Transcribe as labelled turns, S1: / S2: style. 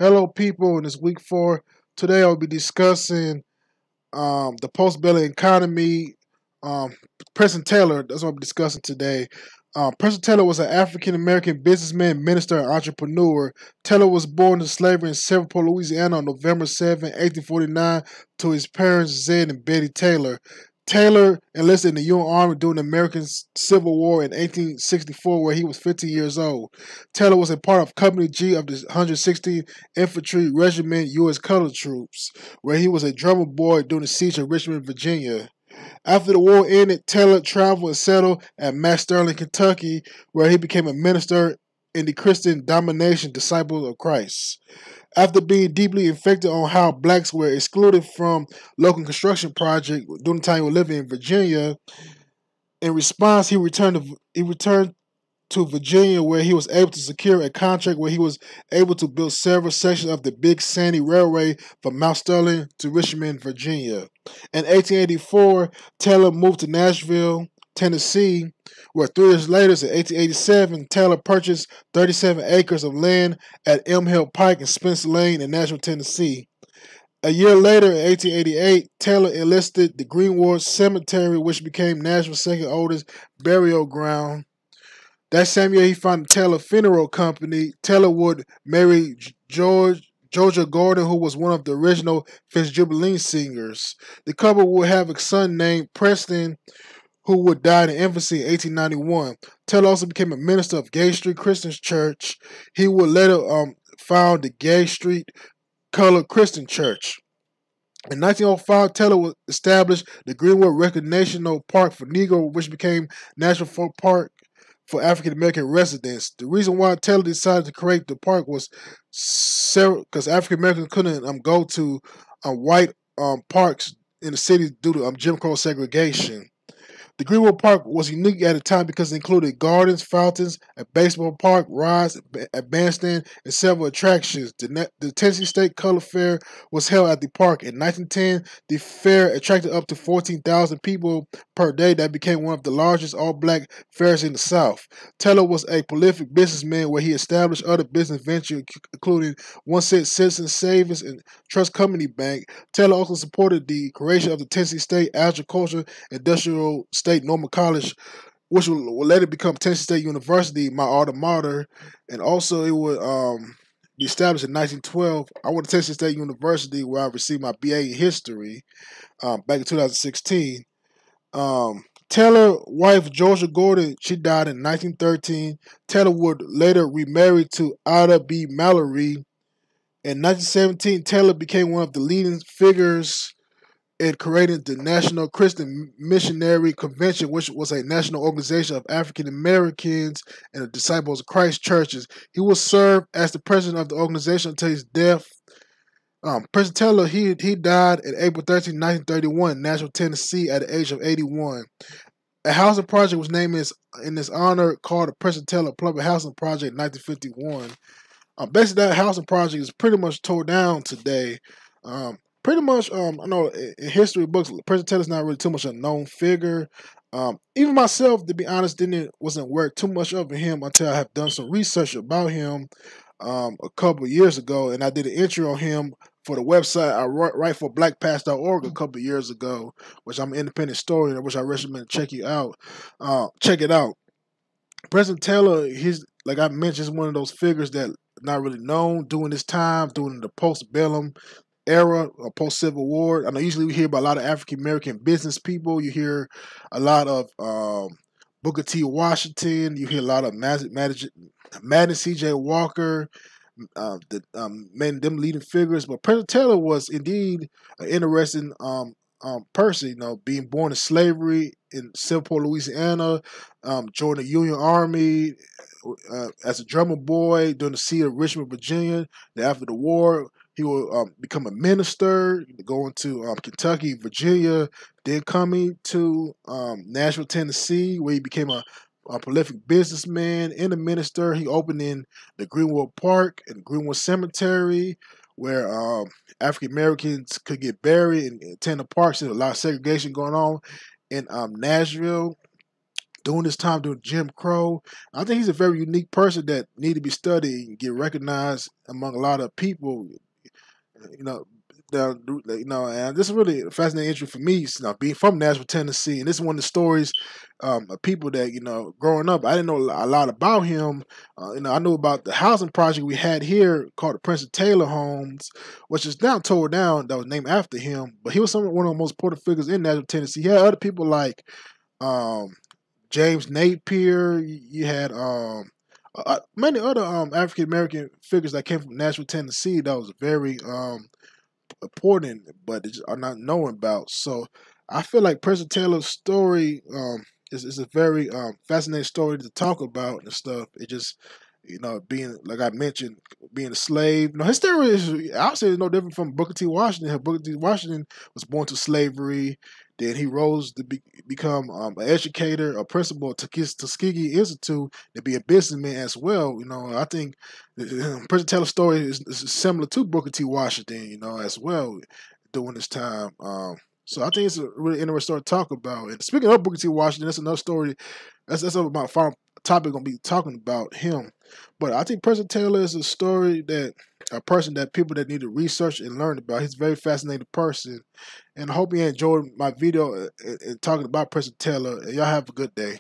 S1: Hello, people. In this week four, today I'll be discussing the post-belly economy. Um, Preston Taylor, that's what I'll be discussing today. Preston Taylor was an African American businessman, minister, and entrepreneur. Taylor was born into slavery in Seville, Louisiana on November 7, 1849, to his parents, Zed and Betty Taylor. Taylor enlisted in the Union Army during the American Civil War in 1864, where he was 15 years old. Taylor was a part of Company G of the 116th Infantry Regiment U.S. Colored Troops, where he was a drummer boy during the siege of Richmond, Virginia. After the war ended, Taylor traveled and settled at Mass Sterling, Kentucky, where he became a minister in the Christian Domination Disciples of Christ. After being deeply infected on how blacks were excluded from local construction projects during the time he was living in Virginia, in response, he returned to Virginia, where he was able to secure a contract where he was able to build several sections of the Big Sandy Railway from Mount Sterling to Richmond, Virginia. In 1884, Taylor moved to Nashville, Tennessee, where 3 years later, in 1887, Taylor purchased 37 acres of land at Elm Hill Pike and Spence Lane in Nashville, Tennessee. A year later, in 1888, Taylor enlisted the Greenwood Cemetery, which became Nashville's second oldest burial ground. That same year, he founded Taylor Funeral Company. Taylor would marry Georgia Gordon, who was one of the original Fitzjubilee singers. The couple would have a son named Preston, who would die in infancy in 1891. Taylor also became a minister of Gay Street Christian Church. He would later found the Gay Street Colored Christian Church. In 1905, Taylor would establish the Greenwood Recreational Park for Negro, which became National Folk Park for African American residents. The reason why Taylor decided to create the park was because African Americans couldn't go to white parks in the city due to Jim Crow segregation. The Greenwood Park was unique at the time because it included gardens, fountains, a baseball park, rides, a bandstand, and several attractions. The Tennessee State Color Fair was held at the park. In 1910, the fair attracted up to 14,000 people per day. That became one of the largest all-black fairs in the South. Taylor was a prolific businessman where he established other business ventures, including One Cent Citizen Savings and Trust Company Bank. Taylor also supported the creation of the Tennessee State Agricultural Industrial State Normal College, which will later become Tennessee State University, my alma mater, and also it would be established in 1912. I went to Tennessee State University where I received my BA in history back in 2016. Taylor wife Georgia Gordon, she died in 1913. Taylor would later remarry to Ida B. Mallory. In 1917, Taylor became one of the leading figures in creating the National Christian Missionary Convention, which was a national organization of African Americans and the Disciples of Christ churches. He will serve as the president of the organization until his death. President Taylor, he died on April 13, 1931, in Nashville, Tennessee, at the age of 81. A housing project was named in his honor, called the Preston Taylor Public Housing Project in 1951. Basically, that housing project is pretty much tore down today. Pretty much, I know in history books, President Taylor's not really too much a known figure. Even myself, to be honest, wasn't aware too much of him until I have done some research about him a couple of years ago, and I did an entry on him for the website I write for blackpast.org a couple of years ago, which I'm an independent historian, which I recommend check you out. Check it out. President Taylor, he's like I mentioned, is one of those figures that not really known during this time, during the post-bellum era or post-Civil War. I know usually we hear about a lot of African American business people. You hear a lot of Booker T. Washington. You hear a lot of Madden C.J. Walker, them leading figures. But President Taylor was indeed an interesting person. You know, being born in slavery in Seville, Louisiana, joined the Union Army as a drummer boy during the siege of Richmond, Virginia. Then after the war, he will become a minister, going to Kentucky, Virginia, then coming to Nashville, Tennessee, where he became a prolific businessman and a minister. He opened in the Greenwood Park and Greenwood Cemetery, where African Americans could get buried and attend the parks. There's a lot of segregation going on in Nashville. during this time during Jim Crow. I think he's a very unique person that need to be studied and get recognized among a lot of people. You know, and this is really a fascinating entry for me. Being from Nashville, Tennessee, and this is one of the stories of people that growing up, I didn't know a lot about him. I knew about the housing project we had here called the Preston Taylor Homes, which is now tore down. That was named after him, but he was one of the most important figures in Nashville, Tennessee. He had other people like um, James Napier. You had many other African American figures that came from Nashville, Tennessee. That was very important, but they just are not known about. So I feel like Preston Taylor's story is a very fascinating story to talk about and stuff. It just being like I mentioned, being a slave. His story is I would say no different from Booker T. Washington. Booker T. Washington was born to slavery. Then he rose to become an educator, a principal at Tuskegee Institute, to be a businessman as well. I think Preston Taylor's story is similar to Booker T. Washington, as well during this time. So I think it's a really interesting story to talk about. And speaking of Booker T. Washington, that's another story. That's my final topic gonna be talking about him. But I think Preston Taylor is a person that people that need to research and learn about. He's a very fascinating person. And I hope you enjoyed my video and talking about Preston Taylor. And y'all have a good day.